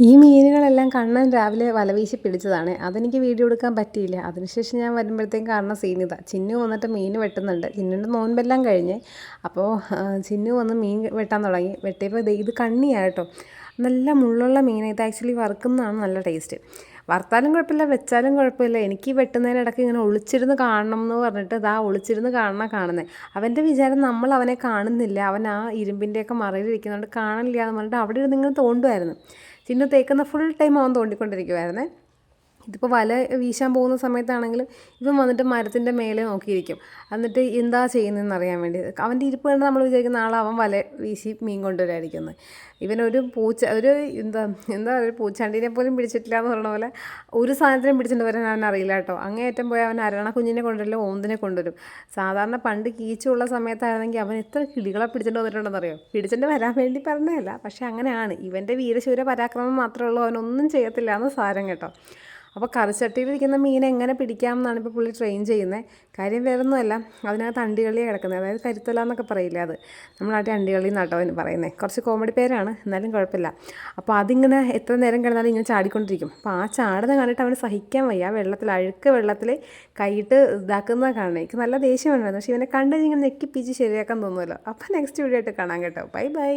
ഈ മീനുകളെല്ലാം കണ്ണൻ രാവിലെ വലവീശി പിടിച്ചതാണ്. അതെനിക്ക് വീഡിയോ എടുക്കാൻ പറ്റിയില്ല. അതിനുശേഷം ഞാൻ വരുമ്പോഴത്തേക്കും കാണുന്ന സീൻ ഇതാ. ചിന്നു വന്നിട്ട് മീൻ വെട്ടുന്നുണ്ട്. ചിന്നുവിൻ്റെ നോൻപെല്ലാം കഴിഞ്ഞ്. അപ്പോൾ ചിന്നു വന്ന് മീൻ വെട്ടാൻ തുടങ്ങി. വെട്ടിയപ്പോൾ ഇത് കണ്ണിയാട്ടോ. നല്ല മുള്ളുള്ള മീൻ. ഇത് ആക്ച്വലി വറുക്കുന്നതാണ് നല്ല ടേസ്റ്റ്. വറുത്താലും കുഴപ്പമില്ല, വെച്ചാലും കുഴപ്പമില്ല. എനിക്ക് വെട്ടുന്നതിനിടയ്ക്ക് ഇങ്ങനെ ഒളിച്ചിരുന്ന് കാണണം എന്ന് പറഞ്ഞിട്ട് ഇതാ ഒളിച്ചിരുന്ന് കാണുന്നത്. അവൻ്റെ വിചാരം നമ്മൾ അവനെ കാണുന്നില്ല, അവൻ ആ ഇരുമ്പിൻ്റെയൊക്കെ മറയിലിരിക്കുന്നതുകൊണ്ട് കാണില്ല എന്ന് പറഞ്ഞിട്ട് അവിടെ ഇരുന്ന് ഇങ്ങനെ തോണ്ടുമായിരുന്നു. ചിന്നു തേക്കുന്ന ഫുൾ ടൈം അവൻ തോണ്ടിക്കൊണ്ടിരിക്കുമായിരുന്നേ. ഇതിപ്പോൾ വല വീശാൻ പോകുന്ന സമയത്താണെങ്കിലും ഇവൻ വന്നിട്ട് മരത്തിൻ്റെ മേലെ നോക്കിയിരിക്കും. എന്നിട്ട് എന്താ ചെയ്യുന്നതെന്ന് അറിയാൻ വേണ്ടി. അവൻ്റെ ഇരിപ്പ് കണ്ട് നമ്മൾ വിചാരിക്കുന്ന ആൾ അവൻ വല വീശി മീൻ കൊണ്ടുവരായിരിക്കുന്നത്. ഇവനൊരു എന്താ ഒരു പൂച്ചാണ്ടീനെ പോലും പിടിച്ചിട്ടില്ല എന്ന് പറഞ്ഞ പോലെ ഒരു സാധനത്തിനും പിടിച്ചിട്ട് വരാൻ അവൻ അറിയില്ല കേട്ടോ. അങ്ങേയറ്റം പോയി അവൻ അരണ കുഞ്ഞിനെ കൊണ്ടുവരില്ല, ഓന്തിനെ കൊണ്ടുവരും. സാധാരണ പണ്ട് കീച്ചുള്ള സമയത്തായിരുന്നെങ്കിൽ അവൻ എത്ര കിളികളെ പിടിച്ചിട്ട് വന്നിട്ടുണ്ടെന്ന് അറിയോ. പിടിച്ചിട്ട് വരാൻ വേണ്ടി പറഞ്ഞതല്ല, പക്ഷേ അങ്ങനെയാണ്. ഇവൻ്റെ വീരശൂര പരാക്രമം മാത്രമേ ഉള്ളൂ, അവനൊന്നും ചെയ്യത്തില്ല എന്ന് സാരം കേട്ടോ. അപ്പോൾ കറിച്ചട്ടിയിലിരിക്കുന്ന മീൻ എങ്ങനെ പിടിക്കാം എന്നാണ് ഇപ്പോൾ പുള്ളി ട്രെയിൻ ചെയ്യുന്നത്. കാര്യം വേറൊന്നുമല്ല, അതിനകത്ത് അണ്ടികളിയാണ് കിടക്കുന്നത്. അതായത് കരുത്തല എന്നൊക്കെ പറയില്ല, അത് നമ്മളാട്ടി അണ്ടികളി എന്നാട്ടോ അവന് പറയുന്നത്. കുറച്ച് കോമഡി പേരാണ്, എന്നാലും കുഴപ്പമില്ല. അപ്പോൾ അതിങ്ങനെ എത്ര നേരം കിടന്നാലും ഇങ്ങനെ ചാടിക്കൊണ്ടിരിക്കും. അപ്പോൾ ആ ചാടുന്ന കണ്ടിട്ട് അവന് സഹിക്കാൻ വയ്യ. അഴുക്ക് വെള്ളത്തിൽ കൈയിട്ട് ഇതാക്കുന്നത് കാണണേ. എനിക്ക് നല്ല ദേഷ്യം ഉണ്ടായിരുന്നു. പക്ഷേ ഇവനെ കണ്ട് ഇങ്ങനെ നെക്കിപ്പിച്ച് ശരിയാക്കാൻ തോന്നുമല്ലോ. അപ്പോൾ നെക്സ്റ്റ് വീഡിയോ ആയിട്ട് കാണാം കേട്ടോ. Bye bye.